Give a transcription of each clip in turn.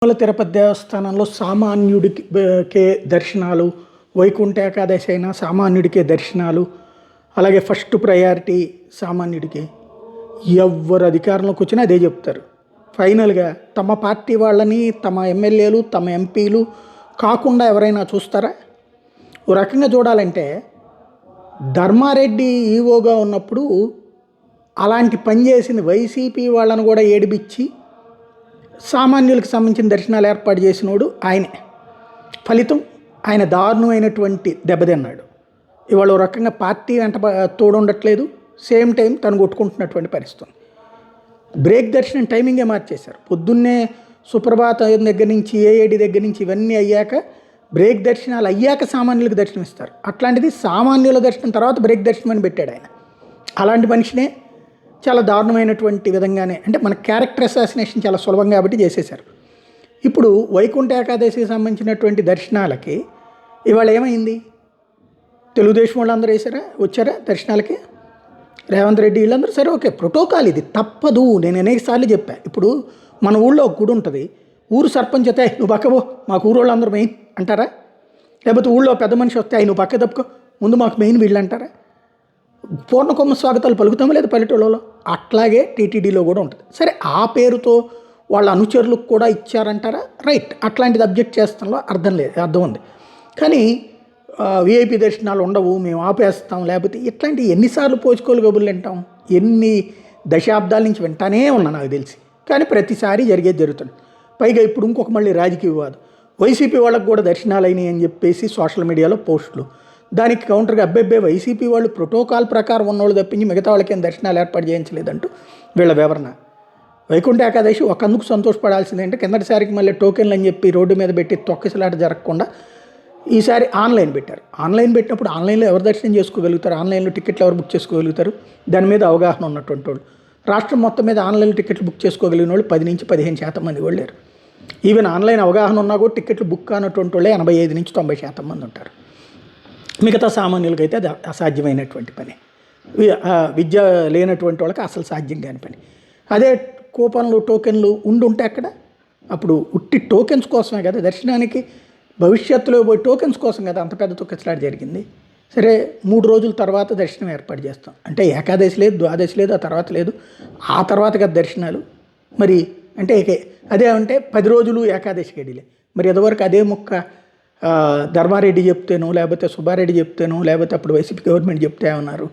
తిరుమల తిరుపతి దేవస్థానంలో సామాన్యుడికే దర్శనాలు, వైకుంఠ ఏకాదశి అయినా సామాన్యుడికే దర్శనాలు, అలాగే ఫస్ట్ ప్రయారిటీ సామాన్యుడికి. ఎవరు అధికారంలోకి వచ్చినా అదే చెప్తారు. ఫైనల్గా తమ పార్టీ వాళ్ళని, తమ ఎమ్మెల్యేలు, తమ ఎంపీలు కాకుండా ఎవరైనా చూస్తారా? ఓ రకంగా చూడాలంటే ధర్మారెడ్డి ఈవోగా ఉన్నప్పుడు అలాంటి పని చేసింది వైసీపీ వాళ్ళను కూడా ఏడిపించి సామాన్యులకు సంబంధించిన దర్శనాలు ఏర్పాటు చేసినోడు ఆయనే. ఫలితం ఆయన దారుణమైనటువంటి దెబ్బతిన్నాడు. ఇవాళ ఒక రకంగా పార్టీ వెంట తోడుండట్లేదు, సేమ్ టైం తను కొట్టుకుంటున్నటువంటి పరిస్థితి. బ్రేక్ దర్శనం టైమింగే మార్చేశారు. పొద్దున్నే సుప్రభాతం దగ్గర నుంచి, ఏఏడి దగ్గర నుంచి ఇవన్నీ అయ్యాక బ్రేక్ దర్శనాలు అయ్యాక సామాన్యులకు దర్శనం ఇస్తారు. అట్లాంటిది సామాన్యుల దర్శనం తర్వాత బ్రేక్ దర్శనం అని పెట్టాడు ఆయన. అలాంటి మనిషినే చాలా దారుణమైనటువంటి విధంగానే, అంటే మన క్యారెక్టర్ అసాసినేషన్ చాలా సులభం కాబట్టి చేసేశారు. ఇప్పుడు వైకుంఠ ఏకాదశికి సంబంధించినటువంటి దర్శనాలకి ఇవాళ ఏమైంది? తెలుగుదేశం వాళ్ళందరూ వచ్చారా దర్శనాలకి? రేవంత్ రెడ్డి వీళ్ళందరూ సరే, ఓకే, ప్రోటోకాల్ ఇది తప్పదు. నేను అనేకసార్లు చెప్పాను. ఇప్పుడు మన ఊళ్ళో ఒక గుడి ఉంటుంది, ఊరు సర్పంచ్ అయితే నువ్వు పక్కవో, మాకు ఊరు వాళ్ళందరూ మెయిన్ అంటారా? లేకపోతే ఊళ్ళో పెద్ద మనిషి వస్తే నువ్వు పక్క తప్పుకో, ముందు మాకు మెయిన్ వీళ్ళు అంటారా? పూర్ణకొమ్మ స్వాగతాలు పలుకుతామా లేదా పల్లెటూళ్ళలో? అట్లాగే టీటీడీలో కూడా ఉంటుంది. సరే, ఆ పేరుతో వాళ్ళ అనుచరులకు కూడా ఇచ్చారంటారా? రైట్, అట్లాంటిది అబ్జెక్ట్ చేస్తాంలో అర్థం ఉంది. కానీ విఐపి దర్శనాలు ఉండవు, మేము ఆపేస్తాం, లేకపోతే ఇట్లాంటి ఎన్నిసార్లు పోచుకోలు కబుర్లు వింటాం? ఎన్ని దశాబ్దాల నుంచి వింటానే ఉన్నా నాకు తెలిసి. కానీ ప్రతిసారి జరిగేది జరుగుతుంది. పైగా ఇప్పుడు ఇంకొక మళ్ళీ రాజకీయ వివాదం. వైసీపీ వాళ్ళకు కూడా దర్శనాలు అయినాయి అని చెప్పేసి సోషల్ మీడియాలో పోస్టులు. దానికి కౌంటర్గా అబ్బాయి వైసీపీ వాళ్ళు ప్రోటోకాల్ ప్రకారం ఉన్నోళ్ళు తప్పించి మిగతా వాళ్ళకేం దర్శనాలు ఏర్పాటు చేయించలేదంటూ వీళ్ళ వివరణ. వైకుంఠ ఏకాదశి ఒకందుకు సంతోషపడాల్సింది అంటే కిందటిసారికి మళ్ళీ టోకెన్లు అని చెప్పి రోడ్డు మీద పెట్టి తొక్కిసలాట జరగకుండా ఈసారి ఆన్లైన్ పెట్టారు. ఆన్లైన్ పెట్టినప్పుడు ఆన్లైన్లో ఎవరు దర్శనం చేసుకోగలుగుతారు? ఆన్లైన్లో టికెట్లు ఎవరు బుక్ చేసుకోగలుగుతారు? దాని మీద అవగాహన ఉన్నటువంటి వాళ్ళు. రాష్ట్రం మొత్తం మీద ఆన్లైన్ టికెట్లు బుక్ చేసుకోగలిగిన వాళ్ళు 10 నుంచి 15% మంది వాళ్ళు లేరు. ఈవెన్ ఆన్లైన్ అవగాహన ఉన్నా కూడా టికెట్లు బుక్ కానటువంటి వాళ్ళే 85 నుంచి 90% మంది ఉంటారు. మిగతా సామాన్యులకైతే అది అసాధ్యమైనటువంటి పని. విద్య లేనటువంటి వాళ్ళకి అసలు సాధ్యం కాని పని. అదే కూపన్లు, టోకెన్లు ఉండుంటే అక్కడ అప్పుడు ఉట్టి టోకెన్స్ కోసమే కదా దర్శనానికి, భవిష్యత్తులో పోయి టోకెన్స్ కోసం కదా అంత పెద్ద తొక్కిసలాట జరిగింది. సరే, 3 రోజుల తర్వాత దర్శనం ఏర్పాటు చేస్తాం అంటే ఏకాదశి లేదు, ద్వాదశి లేదు, ఆ తర్వాత లేదు, ఆ తర్వాత కదా దర్శనాలు. మరి అంటే అదే అంటే 10 రోజులు ఏకాదశి గడిలే. మరి ఎదవరకు అదే ముక్క ధర్మారెడ్డి చెప్తేనో, లేకపోతే సుబ్బారెడ్డి చెప్తేనో, లేకపోతే అప్పుడు వైసీపీ గవర్నమెంట్ చెప్తే ఏమన్నారు?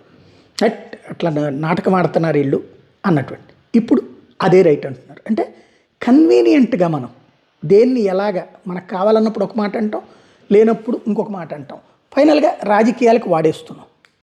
అట్లా నాటకం ఆడుతున్నారు వీళ్ళు అన్నటువంటి. ఇప్పుడు అదే రైట్ అంటున్నారు. అంటే కన్వీనియంట్గా మనం దేన్ని ఎలాగా మనకు కావాలన్నప్పుడు ఒక మాట అంటాం, లేనప్పుడు ఇంకొక మాట అంటాం. ఫైనల్గా రాజకీయాలకు వాడేస్తున్నాం.